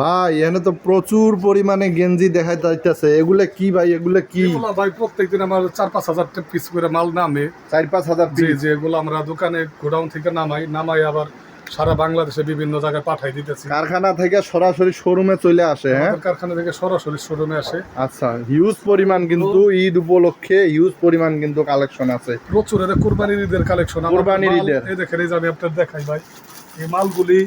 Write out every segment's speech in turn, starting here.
ভাই এখানে তো প্রচুর পরিমাণে গেঞ্জি দেখা যাইতেছে। এগুলা কি ভাই? এগুলা কি? এগুলো ভাই প্রত্যেকদিন আমার 4-5 হাজার পিস করে মাল নামে। 4-5 হাজার জি পিস? জি, এগুলো আমরা দোকানে গোডাউন থেকে নামাই আবার সারা বাংলাদেশে বিভিন্ন জায়গায় পাঠাই দিতেছি। কারখানা থেকে সরাসরি শোরুমে চলে আসে? হ্যাঁ, আমাদের কারখানা থেকে সরাসরি শোরুমে আসে। আচ্ছা, হিউজ পরিমাণ কিন্তু ঈদ উপলক্ষে হিউজ পরিমাণ কিন্তু কালেকশন আছে প্রচুর। এটা কুরবানির ঈদের কালেকশন। কুরবানির ঈদের। এই দেখেন, এই যে আমি আপনার দেখাই ভাই, এই মালগুলি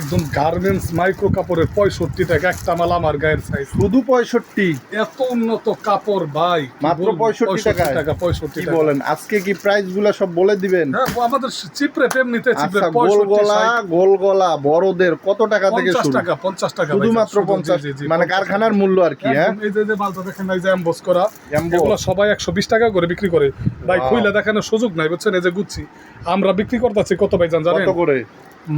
একদম গার্মেন্টস মাইক্রো কাপড়ের 65 টাকা একটা মাল, আমার গায়ের সাইজ। শুধু 65? এত উন্নত কাপড় ভাই, মাত্র 65 টাকায়? 65 কি টাকা। বলেন? আজকে কি প্রাইস গুলা সব বলে দিবেন? হ্যাঁ, আমাদের চিপ রেট এমনিতে চিপ আচ্ছা, রেট গোলগলা বড়দের কত টাকা থেকে 50 শুরু? টাকা 50 টাকা শুধুমাত্র 50? মানে কারখানার মূল্য আর কি? হ্যাঁ, এই যে মালটা দেখেন, এই যে এমবস করা, Emboss? এগুলো সবাই 120 টাকা করে বিক্রি করে ভাই। Wow. খুইলা দেখানোর সুযোগ নাই, বুঝছেন? এই যে গুচ্ছি আমরা বিক্রি করতেছি কত ভাই জানেন? কত করে?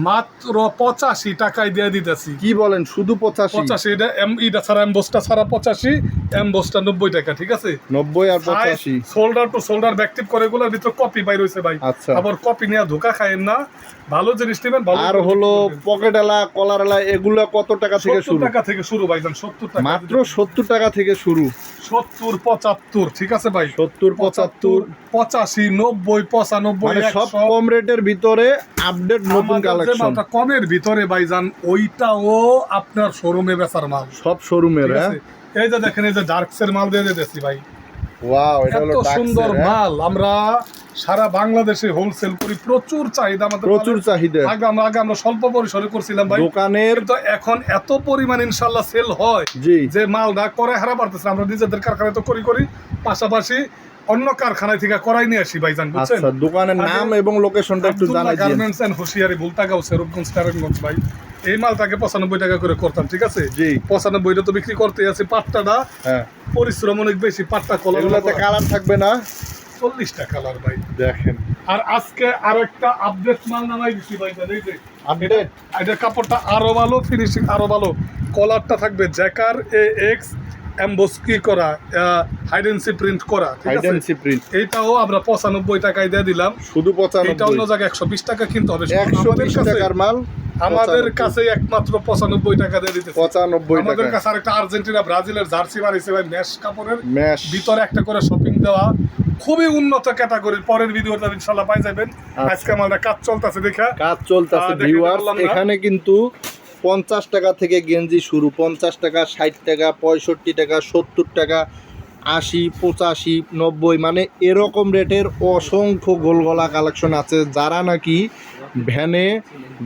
মাত্র 85 টাকায় দিয়ে দিতেছি। কি বলেন? শুধু 85? 85, এটা ছাড়া এমবসটা ছাড়া 85, এমবসটা 90 টাকা। ঠিক আছে, 90 আর 85? শোল্ডার টু শোল্ডার ব্যাকটিভ করে, এগুলোর ভিতর কপি বাইর হইছে ভাই। আচ্ছা। আবার কপি নিয়ে ধোকা খায়েন না, ভালো জিনিস নেবেন। ভালো আর হলো পকেটওয়ালা কলারওয়ালা, এগুলো কত টাকা থেকে 70 শুরু? টাকা থেকে শুরু ভাই, 70 টাকা। মাত্র 70 টাকা থেকে শুরু? 70, 75, ঠিক আছে ভাই। 70, 75, 85, 90, 95, মানে সব 100। কম রেটের ভিতরে আপডেট নতুন কালেকশন। কমের ভিতরে ভাইজান, ওইটাও আপনার শোরুমে বেচার মাল, সব শোরুমের? ঠিক হ্যাঁ, আছে? এই যে দেখেন, এই যে ডার্কসের মাল দিয়ে দিতেছি ভাই। ওয়াও, এটা হলো এত সুন্দর ডাক্সের। মাল। আমরা সারা বাংলাদেশে হোলসেল করি, প্রচুর চাহিদা আমাদের প্রচুর মালের। চাহিদা। আগে আমরা স্বল্প পরিসরে করছিলাম ভাই দোকানের। কিন্তু এখন এত পরিমাণ ইনশাল্লাহ সেল হয় জি। যে মালটা করে হারা পারতেছে। আমরা নিজেদের কারখানায় তো করি পাশাপাশি অন্য কারখানায় থেকে করাই নিয়ে আসি ভাইজান, বুঝছেন? আচ্ছা, দোকানের নাম এবং লোকেশনটা একটু জানাই দিন। গার্মেন্টস এন্ড হুশিয়ারি, ভুলতাগাঁও, সেরুপগঞ্জ, নারায়ণগঞ্জ ভাই। এই মালটাকে 95 টাকা করে করতাম, ঠিক আছে? জি। 95টা তো বিক্রি করতে আছে। পাট্টাটা হ্যাঁ, পরিশ্রম অনেক বেশি, পাট্টা কলা এগুলাতে কালার থাকবে না? 40টা কালার ভাই। দেখেন, আর আজকে আরো একটা আপডেট মাল নামাই দিচ্ছি ভাই। এই যে আপডেট। এটা কাপড়টা আরো ভালো, ফিনিশিং আরো ভালো। কলারটা থাকবে জ্যাকার এক্স এমবসকি করা, হাইডেন্সি প্রিন্ট করা, ঠিক আছে? High density print. এইটাও আমরা 95 টাকায় দিয়ে দিলাম। শুধু এটা অন্য 95? জায়গায় 120 টাকা কিনতে হবে। 120 টাকার মাল আমাদের কাছে একমাত্র 95 টাকা দিয়ে দিতে। 95 আমাদের টাকা? কাছে আরেকটা আর্জেন্টিনা ব্রাজিলের জার্সি বানিয়েছে ভাই, ম্যাশ কাপড়ের ম্যাশ। ভিতরে একটা করে শপিং দেওয়া, খুবই উন্নত ক্যাটাগরির। পরের ভিডিওটা ইনশাআল্লাহ পাই যাবেন। আজকে আমাদের কাজ চলতেছে, দেখা কাজ চলতেছে ভিউয়ার্স। এখানে কিন্তু 50 টাকা থেকে গেঞ্জি শুরু। 50 টাকা, 60 টাকা, 65 টাকা, 70 টাকা, 80, 85, 90, মানে এরকম রেটের অসংখ্য গোলগলা কালেকশন আছে। যারা নাকি ভ্যানে,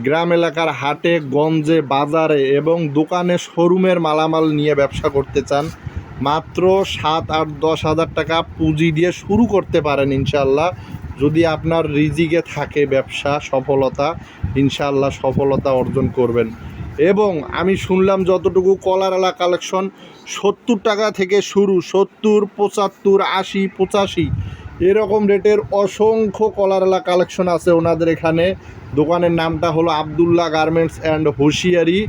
গ্রাম এলাকার হাটে, গঞ্জে, বাজারে এবং দোকানে শোরুমের মালামাল নিয়ে ব্যবসা করতে চান, মাত্র 7, 8, 10 হাজার টাকা পুঁজি দিয়ে শুরু করতে পারেন ইনশাল্লাহ। যদি আপনার রিজিকে থাকে ব্যবসা সফলতা, ইনশাল্লাহ সফলতা অর্জন করবেন। এবং আমি শুনলাম যতটুকু, কলারওয়ালা কালেকশন 70 টাকা থেকে শুরু। 70, 75, 80, 85 এরকম রেটের অসংখ্য কলারওয়ালা কালেকশন আছে ওনাদের এখানে। দোকানের নামটা হলো আবদুল্লাহ গার্মেন্টস অ্যান্ড হুশিয়ারি,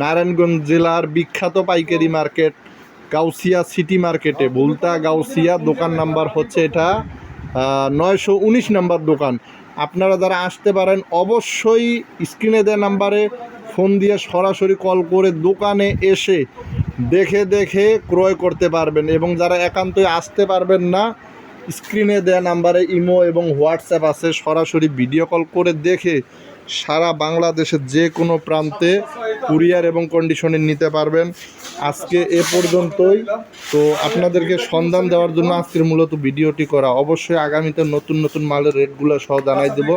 নারায়ণগঞ্জ জেলার বিখ্যাত পাইকারি মার্কেট, গাউসিয়া সিটি মার্কেটে, ভুলতা গাউসিয়া। দোকান নাম্বার হচ্ছে এটা 919 নাম্বার দোকান। আপনারা যারা আসতে পারেন অবশ্যই স্ক্রিনে দেওয়া নাম্বারে ফোন দিয়ে সরাসরি কল করে দোকানে এসে দেখে ক্রয় করতে পারবেন। এবং যারা একান্তই আসতে পারবেন না, স্ক্রিনে দেওয়া নাম্বারে ইমো এবং হোয়াটসঅ্যাপ আছে, সরাসরি ভিডিও কল করে দেখে সারা বাংলাদেশের যে কোনো প্রান্তে কুরিয়ার এবং কন্ডিশনে নিতে পারবেন। আজকে এ পর্যন্তই। তো আপনাদেরকে সন্ধান দেওয়ার জন্য আজকের মূলত ভিডিওটি করা। অবশ্যই আগামীতে নতুন মালের রেটগুলো সহ জানাই দেব।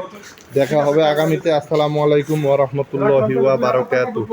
দেখা হবে আগামীতে। আসসালামু আলাইকুম ওয়া রাহমাতুল্লাহি ওয়া বারাকাতুহু।